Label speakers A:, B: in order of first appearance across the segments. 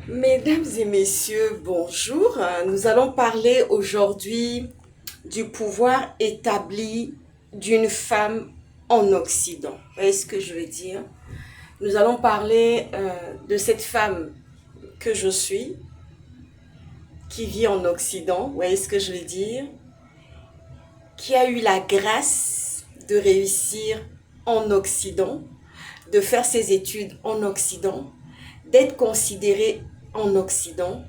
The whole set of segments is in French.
A: Mesdames et messieurs, bonjour. Nous allons parler aujourd'hui du pouvoir établi d'une femme en Occident. Vous voyez ce que je veux dire? Nous allons parler de cette femme que je suis, qui vit en Occident. Vous voyez ce que je veux dire? Qui a eu la grâce de réussir en Occident, de faire ses études en Occident, d'être considérée en Occident,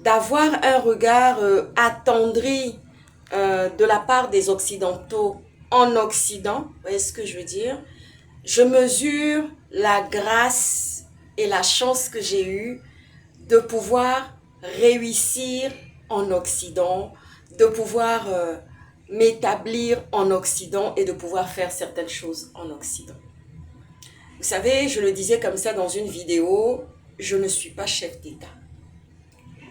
A: d'avoir un regard attendri de la part des Occidentaux en Occident. Vous voyez ce que je veux dire? Je mesure la grâce et la chance que j'ai eue de pouvoir réussir en Occident, de pouvoir m'établir en Occident et de pouvoir faire certaines choses en Occident. Vous savez, je le disais comme ça dans une vidéo, je ne suis pas chef d'État.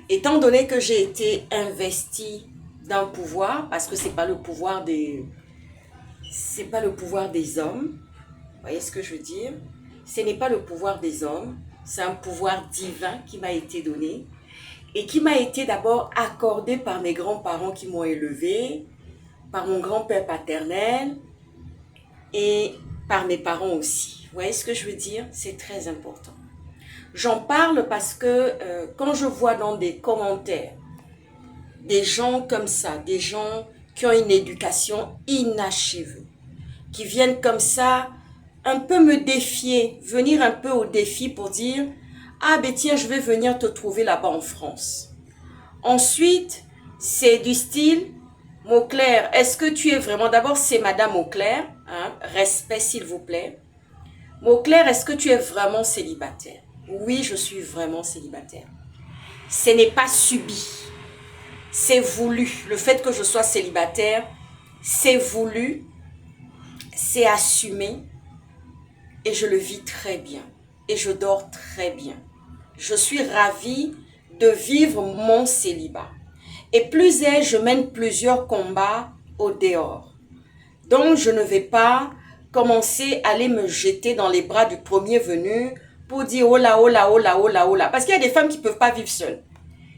A: Étant donné que j'ai été investie d'un pouvoir, parce que c'est pas le pouvoir des hommes, vous voyez ce que je veux dire? Ce n'est pas le pouvoir des hommes, c'est un pouvoir divin qui m'a été donné et qui m'a été d'abord accordé par mes grands-parents qui m'ont élevé, par mon grand-père paternel et par mes parents aussi. Vous voyez ce que je veux dire? C'est très important. J'en parle parce que quand je vois dans des commentaires des gens comme ça, des gens qui ont une éducation inachevée, qui viennent comme ça un peu me défier, venir un peu au défi pour dire « Ah ben tiens, je vais venir te trouver là-bas en France. » Ensuite, c'est du style « Mauclair, est-ce que tu es vraiment... » D'abord, c'est Madame Mauclair, hein, respect s'il vous plaît. « Mauclair, est-ce que tu es vraiment célibataire? » Oui, je suis vraiment célibataire. Ce n'est pas subi. C'est voulu. Le fait que je sois célibataire, c'est voulu, c'est assumé et je le vis très bien. Et je dors très bien. Je suis ravie de vivre mon célibat. Et plus est, je mène plusieurs combats au dehors. Donc, je ne vais pas commencer à aller me jeter dans les bras du premier venu pour dire oh là, oh là, oh là, oh là, oh là. Parce qu'il y a des femmes qui ne peuvent pas vivre seules.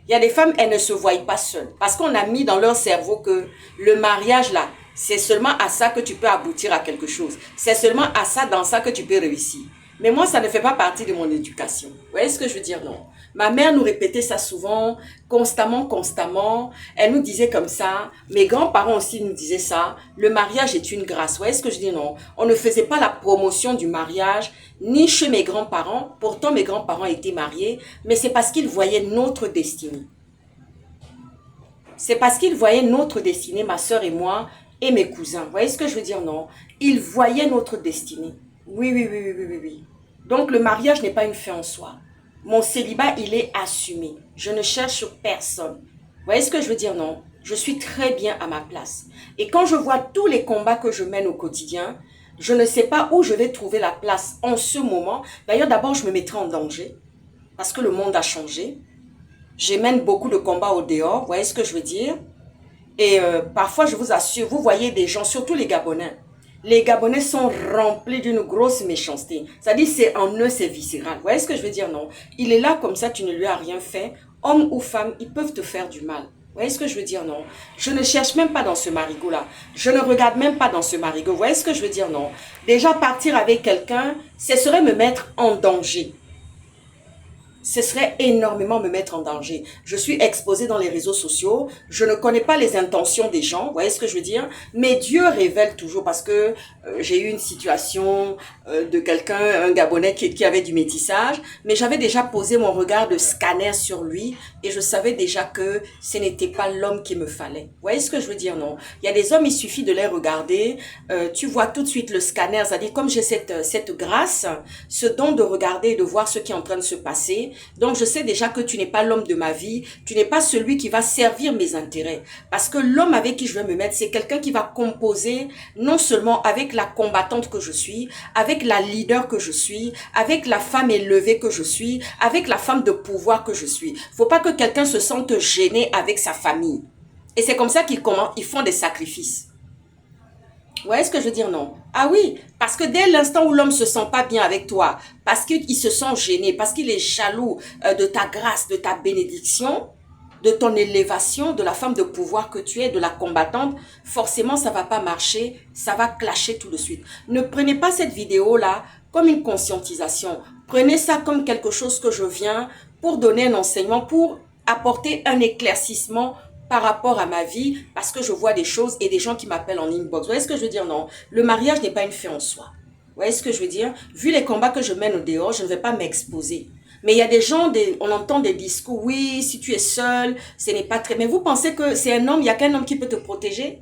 A: Il y a des femmes, elles ne se voient pas seules. Parce qu'on a mis dans leur cerveau que le mariage, là, c'est seulement à ça que tu peux aboutir à quelque chose. C'est seulement à ça, dans ça, que tu peux réussir. Mais moi, ça ne fait pas partie de mon éducation. Vous voyez ce que je veux dire? Non. Ma mère nous répétait ça souvent, constamment. Elle nous disait comme ça. Mes grands-parents aussi nous disaient ça. Le mariage est une grâce. Vous voyez ce que je dis? Non. On ne faisait pas la promotion du mariage, ni chez mes grands-parents. Pourtant, mes grands-parents étaient mariés, mais c'est parce qu'ils voyaient notre destinée. C'est parce qu'ils voyaient notre destinée, ma soeur et moi, et mes cousins. Vous voyez ce que je veux dire? Non. Ils voyaient notre destinée. Oui. Donc, le mariage n'est pas une fin en soi. Mon célibat, il est assumé. Je ne cherche personne. Vous voyez ce que je veux dire? Non. Je suis très bien à ma place. Et quand je vois tous les combats que je mène au quotidien, je ne sais pas où je vais trouver la place en ce moment. D'ailleurs, d'abord, je me mettrai en danger parce que le monde a changé. Je mène beaucoup de combats au dehors. Vous voyez ce que je veux dire? Et parfois, je vous assure, vous voyez des gens, surtout les Gabonais. Les Gabonais sont remplis d'une grosse méchanceté. C'est-à-dire, c'est en eux, c'est viscéral. Vous voyez ce que je veux dire? Non. Il est là comme ça, tu ne lui as rien fait. Homme ou femme, ils peuvent te faire du mal. Vous voyez ce que je veux dire? Non. Je ne cherche même pas dans ce marigot-là. Je ne regarde même pas dans ce marigot. Vous voyez ce que je veux dire? Non. Déjà, partir avec quelqu'un, ce serait me mettre en danger. Ce serait énormément me mettre en danger. Je suis exposée dans les réseaux sociaux. Je ne connais pas les intentions des gens. Vous voyez ce que je veux dire? Mais Dieu révèle toujours parce que j'ai eu une situation de quelqu'un, un Gabonais qui avait du métissage. Mais j'avais déjà posé mon regard de scanner sur lui et je savais déjà que ce n'était pas l'homme qu'il me fallait. Vous voyez ce que je veux dire? Non. Il y a des hommes, il suffit de les regarder. Tu vois tout de suite le scanner. C'est-à-dire comme j'ai cette grâce, ce don de regarder et de voir ce qui est en train de se passer. Donc, je sais déjà que tu n'es pas l'homme de ma vie. Tu n'es pas celui qui va servir mes intérêts. Parce que l'homme avec qui je vais me mettre, c'est quelqu'un qui va composer non seulement avec la combattante que je suis, avec la leader que je suis, avec la femme élevée que je suis, avec la femme de pouvoir que je suis. Faut pas que quelqu'un se sente gêné avec sa famille. Et c'est comme ça qu'ils font des sacrifices. Vous voyez ce que je veux dire? Non. Ah oui, parce que dès l'instant où l'homme se sent pas bien avec toi, parce qu'il se sent gêné, parce qu'il est jaloux de ta grâce, de ta bénédiction, de ton élévation, de la femme de pouvoir que tu es, de la combattante, forcément ça va pas marcher, ça va clasher tout de suite. Ne prenez pas cette vidéo-là comme une conscientisation. Prenez ça comme quelque chose que je viens pour donner un enseignement, pour apporter un éclaircissement par rapport à ma vie, parce que je vois des choses et des gens qui m'appellent en inbox. Vous voyez ce que je veux dire? Non. Le mariage n'est pas une fin en soi. Vous voyez ce que je veux dire? Vu les combats que je mène au dehors, je ne vais pas m'exposer. Mais il y a des gens, on entend des discours, oui, si tu es seul, ce n'est pas très... Mais vous pensez que c'est un homme, il n'y a qu'un homme qui peut te protéger?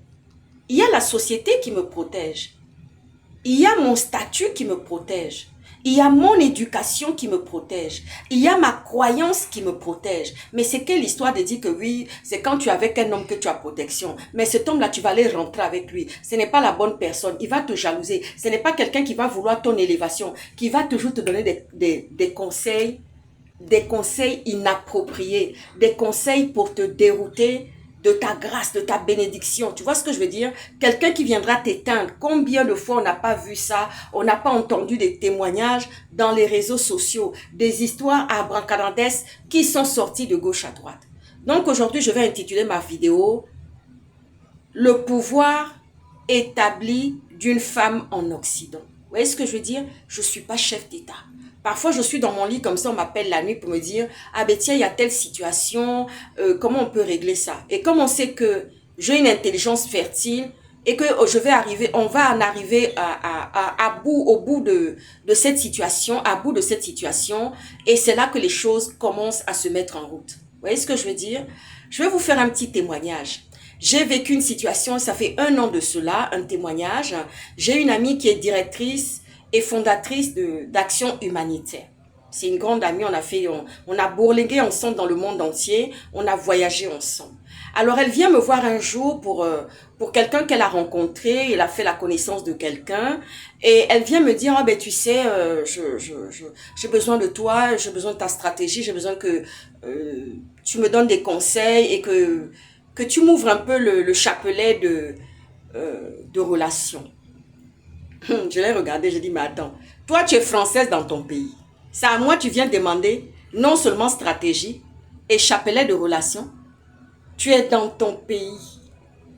A: Il y a la société qui me protège. Il y a mon statut qui me protège. Il y a mon éducation qui me protège. Il y a ma croyance qui me protège. Mais c'est quelle histoire de dire que oui, c'est quand tu es avec un homme que tu as protection. Mais cet homme-là, tu vas aller rentrer avec lui. Ce n'est pas la bonne personne. Il va te jalouser. Ce n'est pas quelqu'un qui va vouloir ton élévation, qui va toujours te donner des conseils inappropriés, des conseils pour te dérouter de ta grâce, de ta bénédiction. Tu vois ce que je veux dire? Quelqu'un qui viendra t'éteindre. Combien de fois on n'a pas vu ça? On n'a pas entendu des témoignages dans les réseaux sociaux, des histoires abracadabresques qui sont sorties de gauche à droite. Donc aujourd'hui, je vais intituler ma vidéo Le pouvoir établi d'une femme en Occident. Vous voyez ce que je veux dire? Je ne suis pas chef d'État. Parfois, je suis dans mon lit comme ça, on m'appelle la nuit pour me dire « Ah ben tiens, il y a telle situation, comment on peut régler ça ?» Et comme on sait que j'ai une intelligence fertile et que on va en arriver au bout de cette situation, à bout de cette situation, et c'est là que les choses commencent à se mettre en route. Vous voyez ce que je veux dire? Je vais vous faire un petit témoignage. J'ai vécu une situation, ça fait 1 an de cela, un témoignage. J'ai une amie qui est directrice et fondatrice d'Action Humanitaire. C'est une grande amie, on a bourlingué ensemble dans le monde entier, on a voyagé ensemble. Alors elle vient me voir un jour pour quelqu'un qu'elle a rencontré, elle a fait la connaissance de quelqu'un, et elle vient me dire, ah ben tu sais, j'ai besoin de toi, j'ai besoin de ta stratégie, j'ai besoin que tu me donnes des conseils et que tu m'ouvres un peu le chapelet de relations. Je l'ai regardé, j'ai dit, mais attends, toi tu es française dans ton pays. C'est à moi tu viens demander non seulement stratégie et chapelet de relations. Tu es dans ton pays.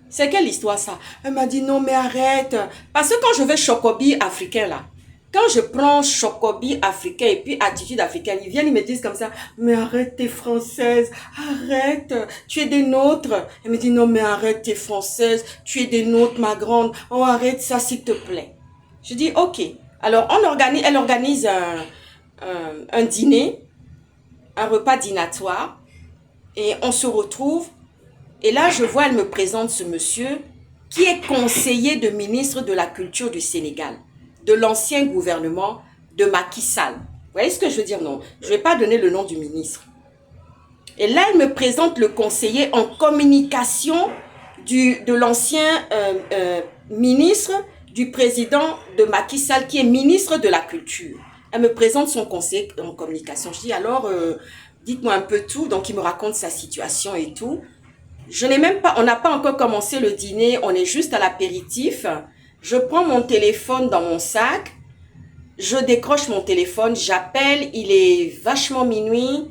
A: C'est quelle histoire ça? Elle m'a dit, non mais arrête. Parce que quand je vais chocobi africain là, quand je prends chocobi africain et puis attitude africaine, ils viennent, ils me disent comme ça, mais arrête, t'es française, arrête, tu es des nôtres. Elle me dit, non mais arrête, t'es française, tu es des nôtres ma grande, oh arrête ça s'il te plaît. Je dis, ok. Alors elle organise un dîner, un repas dînatoire, et on se retrouve, et là je vois, elle me présente ce monsieur qui est conseiller de ministre de la Culture du Sénégal, de l'ancien gouvernement de Macky Sall. Vous voyez ce que je veux dire? Non, je ne vais pas donner le nom du ministre. Et là, elle me présente le conseiller en communication de l'ancien ministre du président de Macky Sall, qui est ministre de la Culture. Elle me présente son conseiller en communication. Je dis alors, dites-moi un peu tout. Donc, il me raconte sa situation et tout. On n'a pas encore commencé le dîner, on est juste à l'apéritif. Je prends mon téléphone dans mon sac, je décroche mon téléphone, j'appelle, il est vachement minuit.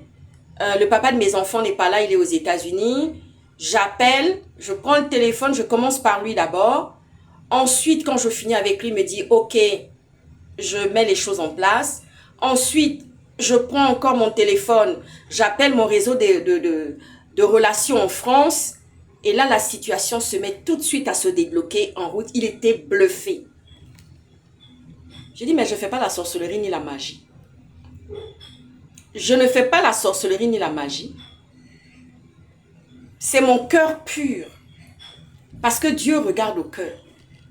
A: Le papa de mes enfants n'est pas là, il est aux États-Unis. J'appelle, je prends le téléphone, je commence par lui d'abord. Ensuite, quand je finis avec lui, il me dit « Ok, je mets les choses en place. » Ensuite, je prends encore mon téléphone, j'appelle mon réseau de relations en France. Et là, la situation se met tout de suite à se débloquer en route. Il était bluffé. Je dis, mais je ne fais pas la sorcellerie ni la magie. Je ne fais pas la sorcellerie ni la magie. C'est mon cœur pur. Parce que Dieu regarde au cœur.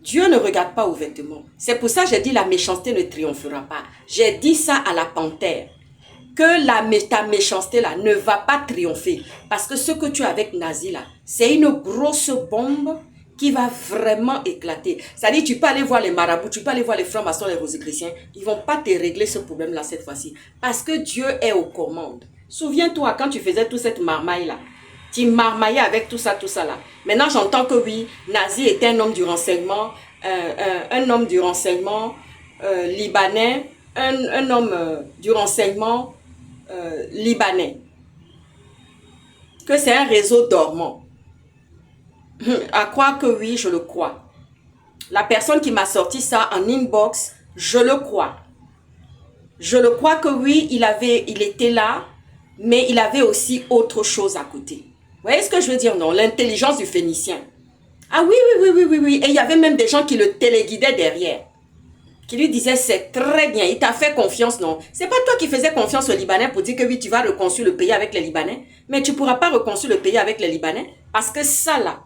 A: Dieu ne regarde pas aux vêtements. C'est pour ça que j'ai dit la méchanceté ne triomphera pas. J'ai dit ça à la panthère. Que ta méchanceté là ne va pas triompher. Parce que ce que tu as avec Nazi là, c'est une grosse bombe qui va vraiment éclater. C'est-à-dire, tu peux aller voir les marabouts, tu peux aller voir les francs-maçons, les rosicruciens. Ils ne vont pas te régler ce problème-là cette fois-ci. Parce que Dieu est aux commandes. Souviens-toi, quand tu faisais toute cette marmaille-là, tu marmaillais avec tout ça là. Maintenant, j'entends que oui, Nazi était un homme du renseignement, un homme du renseignement libanais, un homme du renseignement libanais, que c'est un réseau dormant. À croire que oui, je le crois. La personne qui m'a sorti ça en inbox, je le crois. Je le crois que oui, il était là, mais il avait aussi autre chose à côté. Vous voyez ce que je veux dire? Non, l'intelligence du Phénicien. Ah oui, oui, oui, oui, oui, oui. Et il y avait même des gens qui le téléguidaient derrière. Qui lui disaient, c'est très bien, il t'a fait confiance, non? C'est pas toi qui faisais confiance aux Libanais pour dire que oui, tu vas reconstruire le pays avec les Libanais. Mais tu pourras pas reconstruire le pays avec les Libanais. Parce que ça là,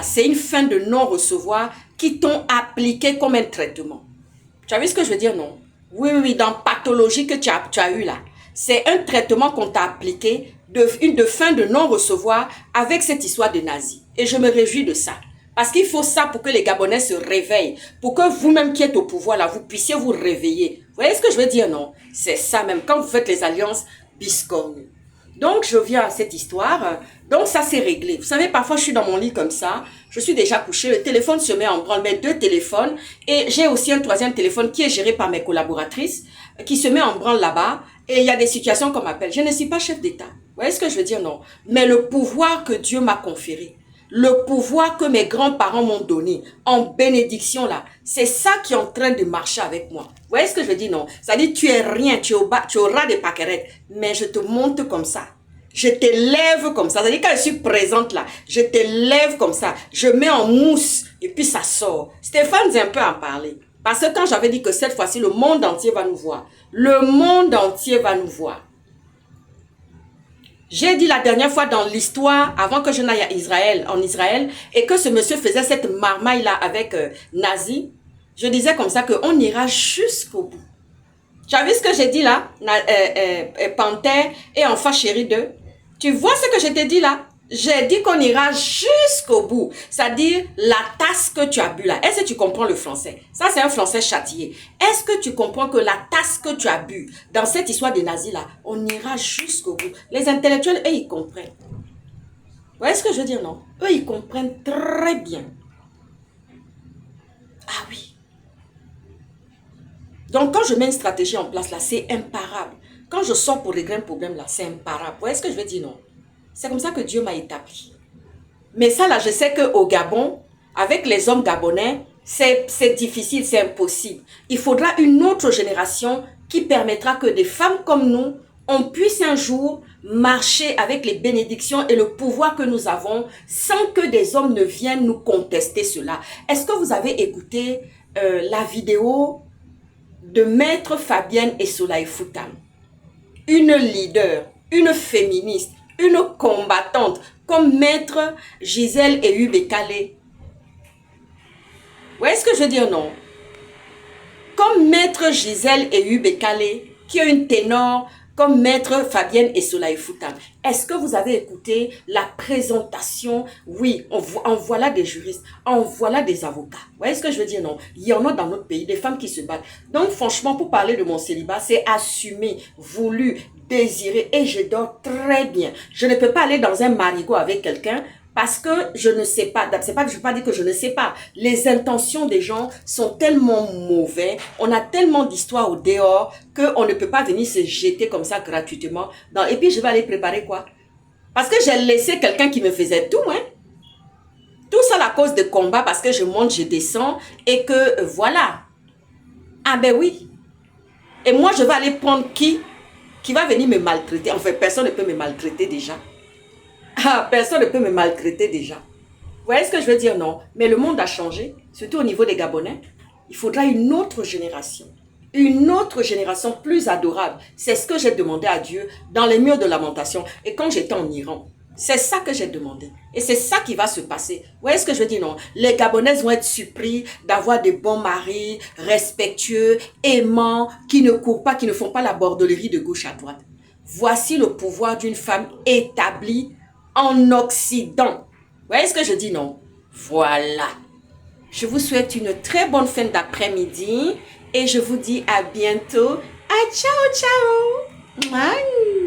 A: c'est une fin de non-recevoir qui t'ont appliqué comme un traitement. Tu as vu ce que je veux dire, non? Oui, oui, oui, dans pathologie que tu as eu là. C'est un traitement qu'on t'a appliqué de fin de non-recevoir avec cette histoire de nazis. Et je me réjouis de ça. Parce qu'il faut ça pour que les Gabonais se réveillent. Pour que vous-même qui êtes au pouvoir là, vous puissiez vous réveiller. Vous voyez ce que je veux dire, non? C'est ça même. Quand vous faites les alliances biscornues. Donc, je viens à cette histoire. Donc, ça s'est réglé. Vous savez, parfois, je suis dans mon lit comme ça. Je suis déjà couchée. Le téléphone se met en branle. Mes 2 téléphones. Et j'ai aussi un 3e téléphone qui est géré par mes collaboratrices, qui se met en branle là-bas. Et il y a des situations qu'on m'appelle. Je ne suis pas chef d'État. Vous voyez ce que je veux dire? Non. Mais le pouvoir que Dieu m'a conféré, le pouvoir que mes grands-parents m'ont donné en bénédiction là, c'est ça qui est en train de marcher avec moi. Vous voyez ce que je veux dire? Non. Ça dit, tu es rien, tu auras des paquerettes, mais je te monte comme ça. Je t'élève comme ça. Ça veut dire quand je suis présente là, je t'élève comme ça. Je mets en mousse et puis ça sort. Stéphane un peu en parler. Parce que quand j'avais dit que cette fois-ci, le monde entier va nous voir. Le monde entier va nous voir. J'ai dit la dernière fois dans l'histoire, avant que je n'aille en Israël, et que ce monsieur faisait cette marmaille-là avec Nazi, je disais comme ça qu'on ira jusqu'au bout. Tu as vu ce que j'ai dit là, Panthère et Enfant Chéri 2? Tu vois ce que je t'ai dit là? J'ai dit qu'on ira jusqu'au bout. C'est-à-dire la tasse que tu as bu là. Est-ce que tu comprends le français? Ça, c'est un français châtié. Est-ce que tu comprends que la tasse que tu as bu dans cette histoire des nazis là, on ira jusqu'au bout? Les intellectuels, eux, ils comprennent. Vous voyez ce que je veux dire, non? Eux, ils comprennent très bien. Ah oui. Donc, quand je mets une stratégie en place là, c'est imparable. Quand je sors pour régler un problème là, c'est imparable. Vous voyez ce que je veux dire, non? C'est comme ça que Dieu m'a établi. Mais ça là, je sais qu'au Gabon, avec les hommes gabonais, c'est difficile, c'est impossible. Il faudra une autre génération qui permettra que des femmes comme nous, on puisse un jour marcher avec les bénédictions et le pouvoir que nous avons sans que des hommes ne viennent nous contester cela. Est-ce que vous avez écouté la vidéo de Maître Fabienne et Soulaye Foutam? Une leader, une féministe, une combattante comme Maître Gisèle et Bekale. Vous voyez ce que je veux dire, non? Comme Maître Gisèle et Bekale, qui est une ténor comme Maître Fabienne et Soulaye Foutam. Est-ce que vous avez écouté la présentation? Oui, en voilà des juristes, en voilà des avocats. Vous voyez ce que je veux dire, non? Il y en a dans notre pays, des femmes qui se battent. Donc, franchement, pour parler de mon célibat, c'est assumé, voulu, désiré, et je dors très bien. Je ne peux pas aller dans un marigot avec quelqu'un parce que je ne sais pas. C'est pas que je ne veux pas dire que je ne sais pas. Les intentions des gens sont tellement mauvais. On a tellement d'histoires au dehors qu'on ne peut pas venir se jeter comme ça gratuitement. Et puis, je vais aller préparer quoi? Parce que j'ai laissé quelqu'un qui me faisait tout, hein. Tout ça à cause de combat parce que je monte, je descends et que voilà. Ah ben oui. Et moi, je vais aller prendre qui va venir me maltraiter. Enfin, personne ne peut me maltraiter déjà. Ah, personne ne peut me maltraiter déjà. Vous voyez ce que je veux dire, non? Mais le monde a changé, surtout au niveau des Gabonais. Il faudra une autre génération plus adorable. C'est ce que j'ai demandé à Dieu dans les murs de lamentation. Et quand j'étais en Iran, c'est ça que j'ai demandé. Et c'est ça qui va se passer. Vous voyez ce que je veux dire, non? Les Gabonaises vont être surpris d'avoir des bons maris, respectueux, aimants, qui ne courent pas, qui ne font pas la bordellerie de gauche à droite. Voici le pouvoir d'une femme établie en Occident. Vous voyez ce que je dis, non? Voilà. Je vous souhaite une très bonne fin d'après-midi et je vous dis à bientôt. Ah, ciao, ciao. Bye.